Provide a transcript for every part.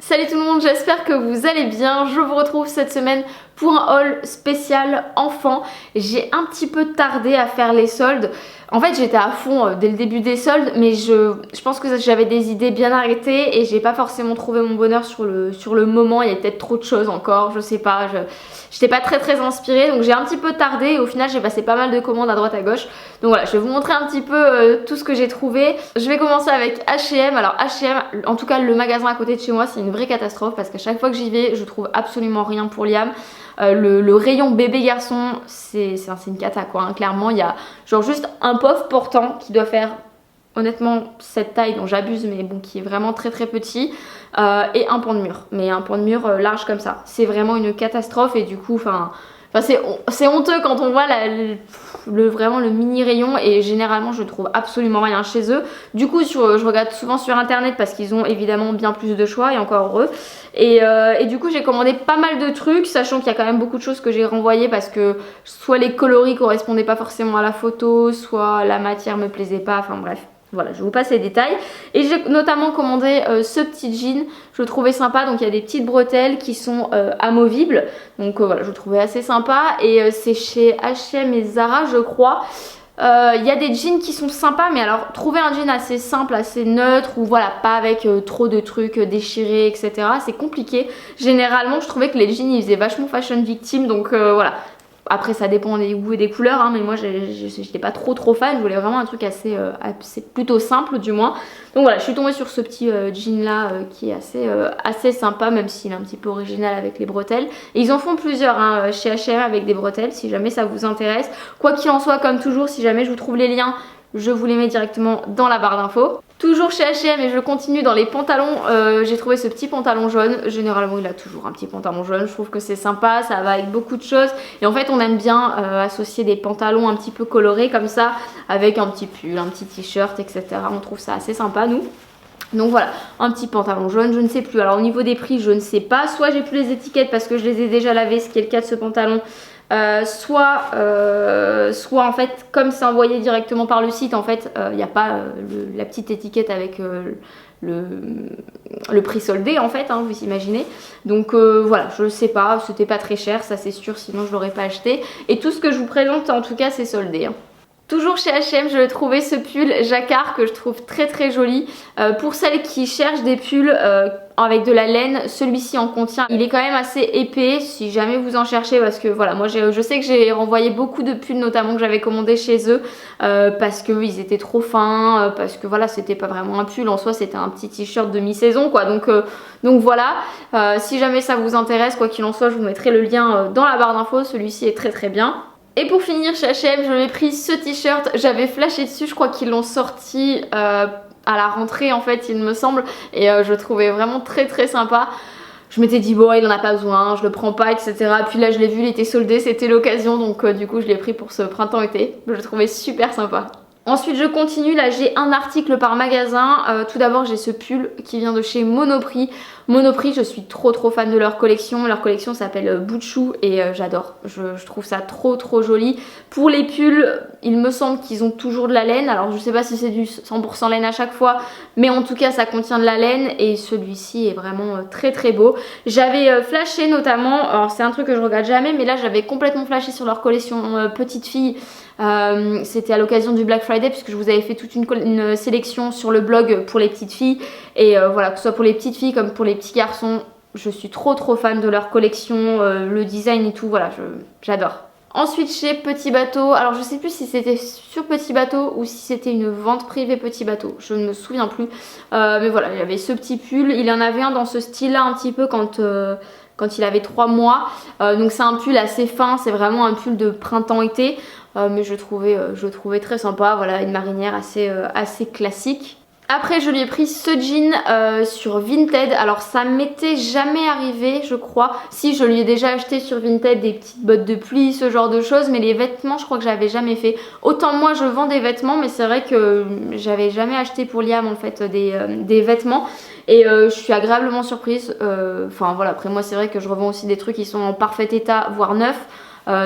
Salut tout le monde, j'espère que vous allez bien. Je vous retrouve cette semaine pour un haul spécial enfant. J'ai un petit peu tardé à faire les soldes. En fait j'étais à fond dès le début des soldes, mais je pense que j'avais des idées bien arrêtées et j'ai pas forcément trouvé mon bonheur sur le moment. Il y a peut-être trop de choses encore, je sais pas, j'étais pas très inspirée, donc j'ai un petit peu tardé et au final j'ai passé pas mal de commandes à droite à gauche. Donc voilà, je vais vous montrer un petit peu tout ce que j'ai trouvé. Je vais commencer avec H&M. Alors H&M, en tout cas le magasin à côté de chez moi, c'est une vraie catastrophe parce qu'à chaque fois que j'y vais je trouve absolument rien pour Liam. Le rayon bébé garçon c'est une cata quoi, hein. Clairement il y a genre juste un pauvre portant qui doit faire honnêtement cette taille dont j'abuse, mais bon, qui est vraiment très petit, et un pan de mur, mais un pan de mur large comme ça. C'est vraiment une catastrophe et du coup enfin c'est honteux quand on voit vraiment le mini rayon, et généralement je trouve absolument rien chez eux. Du coup je regarde souvent sur internet parce qu'ils ont évidemment bien plus de choix, et encore heureux. Et du coup j'ai commandé pas mal de trucs, sachant qu'il y a quand même beaucoup de choses que j'ai renvoyées parce que soit les coloris correspondaient pas forcément à la photo, soit la matière me plaisait pas, enfin bref. Voilà, je vous passe les détails. Et j'ai notamment commandé ce petit jean, je le trouvais sympa. Donc il y a des petites bretelles qui sont amovibles. Donc voilà, je le trouvais assez sympa. Et c'est chez H&M et Zara, je crois. Il y a des jeans qui sont sympas, mais alors trouver un jean assez simple, assez neutre, ou voilà, pas avec trop de trucs déchirés, etc. c'est compliqué. Généralement je trouvais que les jeans ils faisaient vachement fashion victime, donc voilà. Après ça dépend des goûts et des couleurs, hein, mais moi j'étais pas trop fan, je voulais vraiment un truc assez plutôt simple du moins. Donc voilà, je suis tombée sur ce petit jean là qui est assez sympa, même s'il est un petit peu original avec les bretelles. Et ils en font plusieurs hein, chez H&M avec des bretelles, si jamais ça vous intéresse. Quoi qu'il en soit, comme toujours, si jamais je vous trouve les liens, je vous les mets directement dans la barre d'infos. Toujours chez H&M, et je continue dans les pantalons, j'ai trouvé ce petit pantalon jaune. Généralement il a toujours un petit pantalon jaune, je trouve que c'est sympa, ça va avec beaucoup de choses. Et en fait on aime bien associer des pantalons un petit peu colorés comme ça, avec un petit pull, un petit t-shirt, etc. On trouve ça assez sympa nous. Donc voilà, un petit pantalon jaune, je ne sais plus. Alors au niveau des prix, je ne sais pas. Soit j'ai plus les étiquettes parce que je les ai déjà lavées, ce qui est le cas de ce pantalon. Soit en fait, comme c'est envoyé directement par le site, en fait, il n'y a pas la petite étiquette avec le prix soldé, en fait, hein, vous imaginez. Donc voilà, je ne sais pas, c'était pas très cher, ça c'est sûr, sinon je l'aurais pas acheté. Et tout ce que je vous présente, en tout cas, c'est soldé, hein. Toujours chez H&M, je vais trouver ce pull jacquard que je trouve très joli. Pour celles qui cherchent des pulls avec de la laine, celui-ci en contient. Il est quand même assez épais si jamais vous en cherchez, parce que voilà, moi je sais que j'ai renvoyé beaucoup de pulls notamment que j'avais commandé chez eux parce que ils étaient trop fins, parce que voilà, c'était pas vraiment un pull en soi, c'était un petit t-shirt de mi-saison quoi. Donc voilà, si jamais ça vous intéresse, quoi qu'il en soit, je vous mettrai le lien dans la barre d'infos. Celui-ci est très bien. Et pour finir chez H&M, je m'ai pris ce t-shirt, j'avais flashé dessus, je crois qu'ils l'ont sorti à la rentrée en fait il me semble, et je le trouvais vraiment très sympa. Je m'étais dit bon il en a pas besoin, je le prends pas, etc. Puis là je l'ai vu, il était soldé, c'était l'occasion, donc du coup je l'ai pris pour ce printemps-été. Je le trouvais super sympa. Ensuite je continue, là j'ai un article par magasin. Tout d'abord j'ai ce pull qui vient de chez Monoprix. Monoprix, je suis trop fan de leur collection. Leur collection s'appelle Bout de Chou et j'adore. Je trouve ça trop joli. Pour les pulls, il me semble qu'ils ont toujours de la laine. Alors je sais pas si c'est du 100% laine à chaque fois, mais en tout cas ça contient de la laine et celui-ci est vraiment très beau. J'avais flashé notamment, alors c'est un truc que je regarde jamais, mais là j'avais complètement flashé sur leur collection petite fille. C'était à l'occasion du Black Friday puisque je vous avais fait toute une sélection sur le blog pour les petites filles, et voilà, que ce soit pour les petites filles comme pour les petits garçons, je suis trop fan de leur collection, le design et tout, voilà, j'adore. Ensuite chez Petit Bateau, alors je sais plus si c'était sur Petit Bateau ou si c'était une vente privée Petit Bateau, je ne me souviens plus, mais voilà, il y avait ce petit pull, il y en avait un dans ce style là un petit peu quand il avait 3 mois, donc c'est un pull assez fin, c'est vraiment un pull de printemps-été, mais je le trouvais très sympa, voilà, une marinière assez classique. Après je lui ai pris ce jean sur Vinted. Alors ça m'était jamais arrivé je crois. Si, je lui ai déjà acheté sur Vinted des petites bottes de pluie, ce genre de choses, mais les vêtements je crois que j'avais jamais fait. Autant moi je vends des vêtements, mais c'est vrai que j'avais jamais acheté pour Liam en fait des vêtements. Et je suis agréablement surprise. Enfin voilà, après moi c'est vrai que je revends aussi des trucs qui sont en parfait état, voire neufs.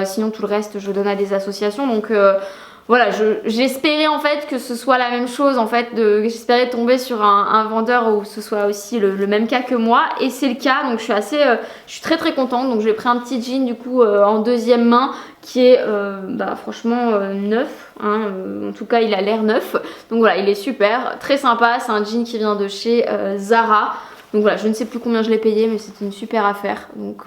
Sinon tout le reste je donne à des associations, donc voilà, j'espérais en fait que ce soit la même chose en fait, j'espérais tomber sur un vendeur où ce soit aussi le même cas que moi et c'est le cas, donc je suis très très contente. Donc j'ai pris un petit jean du coup en deuxième main qui est franchement neuf, hein, en tout cas il a l'air neuf, donc voilà, il est super, très sympa, c'est un jean qui vient de chez Zara. Donc voilà, je ne sais plus combien je l'ai payé, mais c'est une super affaire. Donc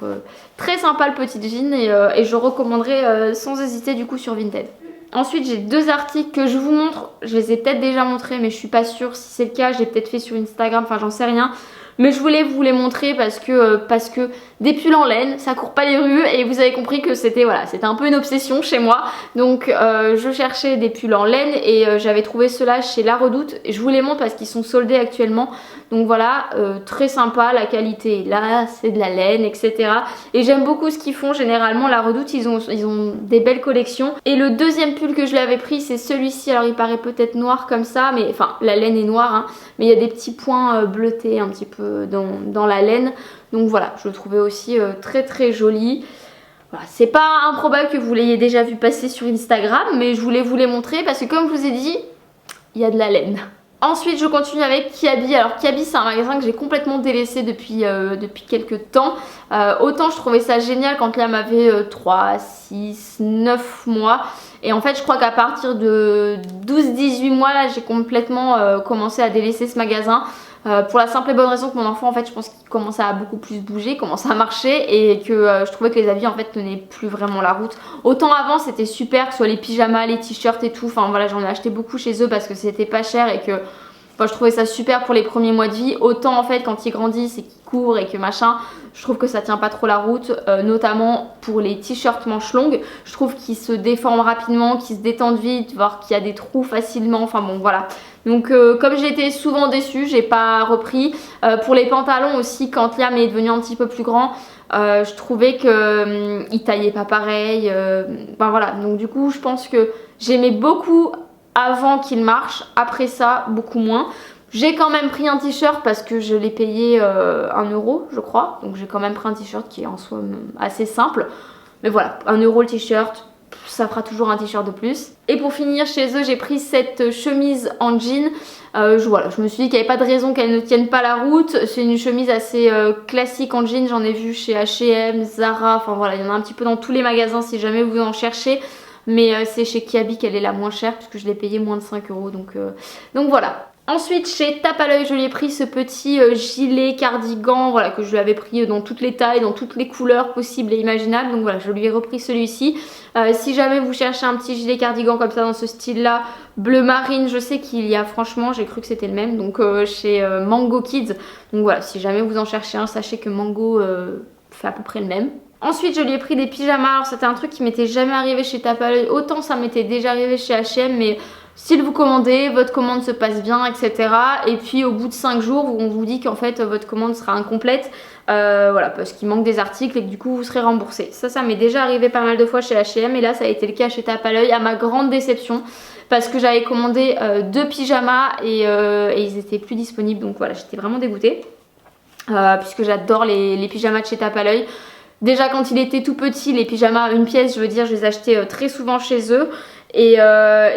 très sympa le petit jean et je recommanderais sans hésiter du coup sur Vinted. Ensuite j'ai deux articles que je vous montre, je les ai peut-être déjà montrés mais je suis pas sûre si c'est le cas, j'ai peut-être fait sur Instagram, enfin j'en sais rien. Mais je voulais vous les montrer parce que des pulls en laine, ça court pas les rues et vous avez compris que c'était voilà, c'était un peu une obsession chez moi. Donc je cherchais des pulls en laine et j'avais trouvé ceux-là chez La Redoute. Et je vous les montre parce qu'ils sont soldés actuellement. Donc voilà, très sympa, la qualité est là, c'est de la laine, etc. Et j'aime beaucoup ce qu'ils font généralement. La Redoute, ils ont des belles collections. Et le deuxième pull que je l'avais pris, c'est celui-ci. Alors il paraît peut-être noir comme ça, mais enfin la laine est noire, hein, mais il y a des petits points bleutés un petit peu dans la laine. Donc voilà, je le trouvais aussi très très joli. Voilà, c'est pas improbable que vous l'ayez déjà vu passer sur Instagram, mais je voulais vous les montrer parce que comme je vous ai dit, il y a de la laine. Ensuite je continue avec Kiabi. Alors Kiabi c'est un magasin que j'ai complètement délaissé depuis quelques temps. Autant je trouvais ça génial quand Liam avait 3, 6, 9 mois. Et en fait je crois qu'à partir de 12-18 mois là j'ai complètement commencé à délaisser ce magasin. Pour la simple et bonne raison que mon enfant en fait je pense qu'il commençait à beaucoup plus bouger, commençait à marcher et que je trouvais que les habits en fait tenaient plus vraiment la route. Autant avant c'était super, que ce soit les pyjamas, les t-shirts et tout, enfin voilà j'en ai acheté beaucoup chez eux parce que c'était pas cher et que je trouvais ça super pour les premiers mois de vie. Autant en fait quand ils grandissent et qu'ils courent et que machin, je trouve que ça tient pas trop la route, notamment pour les t-shirts manches longues. Je trouve qu'ils se déforment rapidement, qu'ils se détendent vite, voire qu'il y a des trous facilement, enfin bon voilà. Donc comme j'ai été souvent déçue, j'ai pas repris. Pour les pantalons aussi, quand Liam est devenu un petit peu plus grand, je trouvais que il taillait pas pareil. Ben voilà, donc du coup je pense que j'aimais beaucoup avant qu'il marche, après ça beaucoup moins. J'ai quand même pris un t-shirt parce que je l'ai payé 1 euro je crois. Donc j'ai quand même pris un t-shirt qui est en soi assez simple. Mais voilà, 1 euro le t-shirt, ça fera toujours un t-shirt de plus. Et pour finir chez eux j'ai pris cette chemise en jean. Voilà, je me suis dit qu'il n'y avait pas de raison qu'elle ne tienne pas la route. C'est une chemise assez classique en jean, j'en ai vu chez H&M, Zara, enfin voilà, il y en a un petit peu dans tous les magasins si jamais vous en cherchez. Mais c'est chez Kiabi qu'elle est la moins chère puisque je l'ai payée moins de 5 euros. Donc voilà. Ensuite chez Tape à l'œil je lui ai pris ce petit gilet cardigan voilà, que je lui avais pris dans toutes les tailles, dans toutes les couleurs possibles et imaginables. Donc voilà, je lui ai repris celui-ci. Si jamais vous cherchez un petit gilet cardigan comme ça dans ce style là, bleu marine, je sais qu'il y a franchement, j'ai cru que c'était le même. Donc chez Mango Kids. Donc voilà, si jamais vous en cherchez un, sachez que Mango fait à peu près le même. Ensuite je lui ai pris des pyjamas. Alors c'était un truc qui m'était jamais arrivé chez Tape à l'œil. Autant ça m'était déjà arrivé chez H&M, mais si vous commandez, votre commande se passe bien, etc. Et puis au bout de 5 jours, on vous dit qu'en fait votre commande sera incomplète. Voilà, parce qu'il manque des articles et que du coup vous serez remboursé. Ça m'est déjà arrivé pas mal de fois chez H&M et là ça a été le cas chez Tape à l'œil à ma grande déception. Parce que j'avais commandé 2 pyjamas et ils étaient plus disponibles. Donc voilà, j'étais vraiment dégoûtée. Puisque j'adore les pyjamas de chez Tape à l'œil. Déjà quand il était tout petit, les pyjamas à 1 pièce, je veux dire, je les achetais très souvent chez eux. Et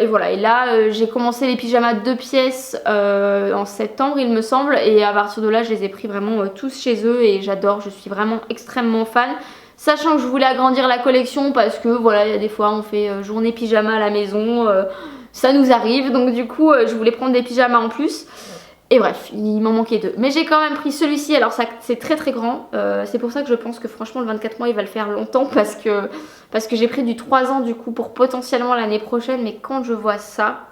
voilà, et là j'ai commencé les pyjamas de 2 pièces en septembre il me semble. Et à partir de là je les ai pris vraiment tous chez eux et j'adore, je suis vraiment extrêmement fan. Sachant que je voulais agrandir la collection parce que voilà, il y a des fois on fait journée pyjama à la maison, ça nous arrive. Donc du coup je voulais prendre des pyjamas en plus. Et bref, il m'en manquait 2. Mais j'ai quand même pris celui-ci, alors ça c'est très très grand. C'est pour ça que je pense que franchement le 24 mois il va le faire longtemps parce que j'ai pris du 3 ans du coup pour potentiellement l'année prochaine. Mais quand je vois ça,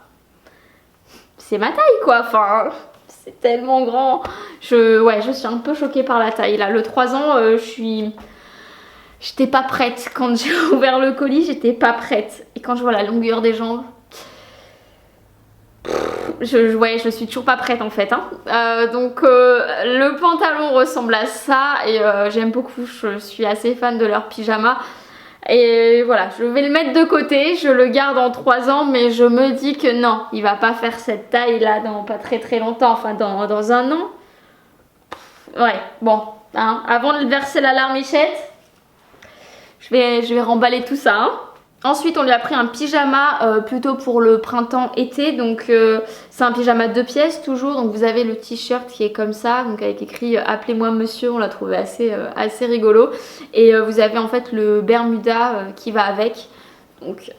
c'est ma taille quoi, enfin c'est tellement grand. Je suis un peu choquée par la taille là. Le 3 ans, j'étais pas prête. Quand j'ai ouvert le colis, j'étais pas prête. Et quand je vois la longueur des jambes, je suis toujours pas prête en fait, hein. Donc le pantalon ressemble à ça et j'aime beaucoup, je suis assez fan de leur pyjama. Et voilà, je vais le mettre de côté, je le garde en 3 ans, mais je me dis que non, il va pas faire cette taille là dans pas très très longtemps, enfin dans 1 an. Ouais, bon, hein, avant de verser la larmichette, je vais remballer tout ça, hein. Ensuite on lui a pris un pyjama plutôt pour le printemps-été, donc c'est un pyjama de 2 pièces toujours, donc vous avez le t-shirt qui est comme ça, donc avec écrit appelez-moi monsieur, on l'a trouvé assez rigolo, et vous avez en fait le Bermuda qui va avec. Donc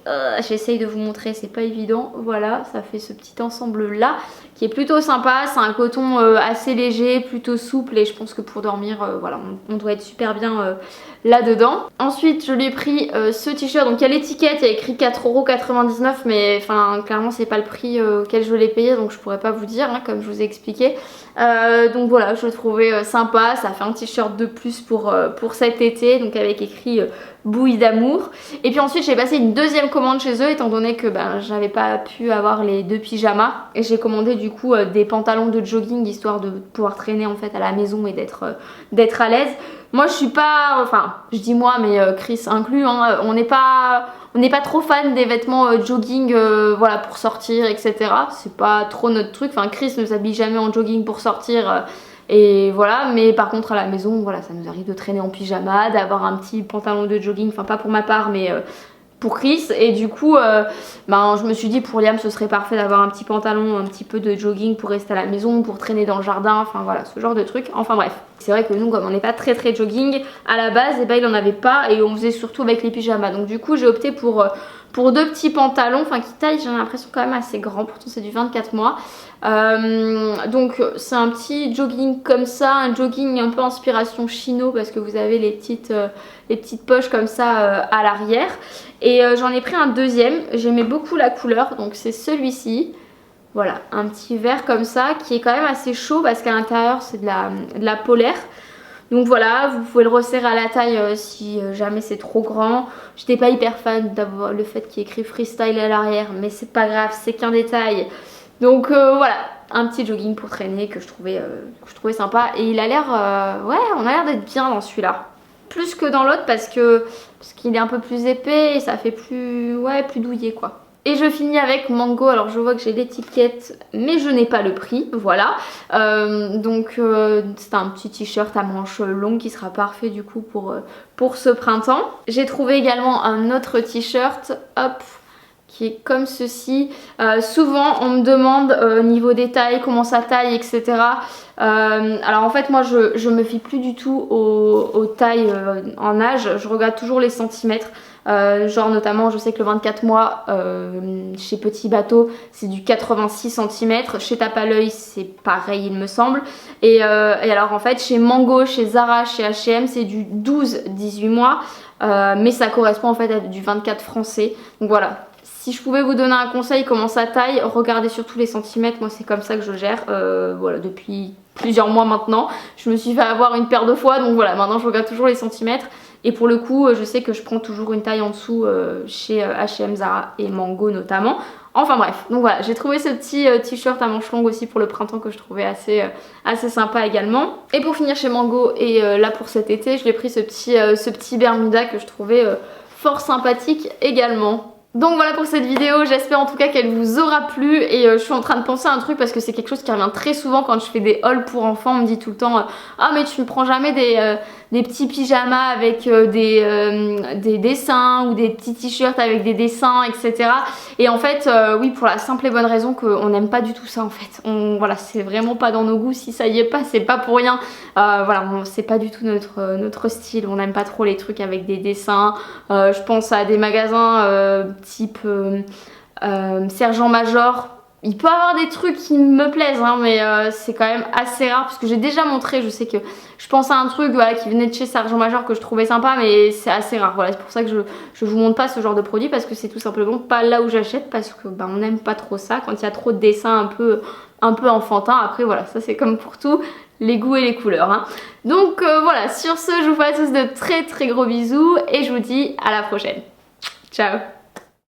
j'essaye de vous montrer, c'est pas évident. Voilà, ça fait ce petit ensemble là qui est plutôt sympa. C'est un coton assez léger, plutôt souple, et je pense que pour dormir, voilà, on doit être super bien là-dedans. Ensuite je lui ai pris ce t-shirt, donc il y a l'étiquette, il y a écrit 4,99 €, mais enfin clairement c'est pas le prix auquel je l'ai payé, donc je pourrais pas vous dire, hein, comme je vous ai expliqué. Donc voilà, je le trouvais sympa, ça fait un t-shirt de plus pour cet été, donc avec écrit bouille d'amour. Et puis ensuite j'ai passé une deuxième commande chez eux, étant donné que j'avais pas pu avoir les 2 pyjamas, et j'ai commandé du coup des pantalons de jogging, histoire de pouvoir traîner en fait à la maison et d'être à l'aise. Moi je suis pas, enfin je dis moi mais Chris inclus, hein, on n'est pas trop fan des vêtements jogging, voilà, pour sortir, etc. C'est pas trop notre truc. Enfin Chris ne s'habille jamais en jogging pour sortir, et voilà, mais par contre à la maison, voilà, ça nous arrive de traîner en pyjama, d'avoir un petit pantalon de jogging, enfin pas pour ma part, mais pour Chris. Et du coup je me suis dit pour Liam ce serait parfait d'avoir un petit pantalon un petit peu de jogging pour rester à la maison, pour traîner dans le jardin, enfin voilà, ce genre de truc. Enfin bref, c'est vrai que nous comme on n'est pas très jogging à la base, et il en avait pas, et on faisait surtout avec les pyjamas, donc du coup j'ai opté pour 2 petits pantalons, enfin qui taillent, j'ai l'impression quand même assez grand, pourtant c'est du 24 mois. Donc c'est un petit jogging comme ça, un jogging un peu inspiration chino, parce que vous avez les petites poches comme ça à l'arrière. Et j'en ai pris un deuxième, j'aimais beaucoup la couleur, donc c'est celui-ci. Voilà, un petit vert comme ça qui est quand même assez chaud, parce qu'à l'intérieur c'est de la polaire. Donc voilà, vous pouvez le resserrer à la taille si jamais c'est trop grand. J'étais pas hyper fan d'avoir le fait qu'il y ait écrit freestyle à l'arrière, mais c'est pas grave, c'est qu'un détail. Donc voilà, un petit jogging pour traîner que je trouvais sympa. Et il a l'air, ouais, on a l'air d'être bien dans celui-là. Plus que dans l'autre parce qu'il est un peu plus épais et ça fait plus douillet quoi. Et je finis avec Mango. Alors je vois que j'ai l'étiquette mais je n'ai pas le prix, voilà. Donc c'est un petit t-shirt à manches longues qui sera parfait du coup pour ce printemps. J'ai trouvé également un autre t-shirt, hop, qui est comme ceci. Souvent on me demande niveau des tailles, comment ça taille, etc. Alors en fait moi je me fie plus du tout aux tailles en âge, je regarde toujours les centimètres. Genre notamment je sais que le 24 mois chez Petit Bateau c'est du 86 cm, chez Tape à l'œil c'est pareil il me semble, et alors en fait chez Mango, chez Zara, chez H&M c'est du 12-18 mois, mais ça correspond en fait à du 24 français. Donc voilà, si je pouvais vous donner un conseil comment ça taille, regardez surtout les centimètres, moi c'est comme ça que je gère, voilà, depuis plusieurs mois maintenant. Je me suis fait avoir une paire de fois, donc voilà, maintenant je regarde toujours les centimètres. Et pour le coup, je sais que je prends toujours une taille en dessous chez H&M, Zara et Mango notamment. Enfin bref, donc voilà, j'ai trouvé ce petit t-shirt à manches longues aussi pour le printemps que je trouvais assez sympa également. Et pour finir chez Mango, et là pour cet été, je l'ai pris ce petit Bermuda que je trouvais fort sympathique également. Donc voilà pour cette vidéo, j'espère en tout cas qu'elle vous aura plu, et je suis en train de penser à un truc parce que c'est quelque chose qui revient très souvent quand je fais des hauls pour enfants. On me dit tout le temps ah mais tu ne prends jamais des petits pyjamas avec des dessins, ou des petits t-shirts avec des dessins, etc. Et en fait oui, pour la simple et bonne raison qu'on n'aime pas du tout ça en fait. Voilà, c'est vraiment pas dans nos goûts, si ça y est pas, c'est pas pour rien. Voilà, c'est pas du tout notre style, on n'aime pas trop les trucs avec des dessins. Je pense à des magasins type Sergent Major. Il peut y avoir des trucs qui me plaisent hein, mais c'est quand même assez rare, parce que j'ai déjà montré, je sais que je pense à un truc voilà, qui venait de chez Sergent Major que je trouvais sympa, mais c'est assez rare. Voilà, c'est pour ça que je vous montre pas ce genre de produit, parce que c'est tout simplement pas là où j'achète, parce que on n'aime pas trop ça quand il y a trop de dessins un peu enfantins. Après voilà, ça c'est comme pour tout, les goûts et les couleurs hein. Donc voilà, sur ce je vous fais à tous de très gros bisous, et je vous dis à la prochaine. Ciao.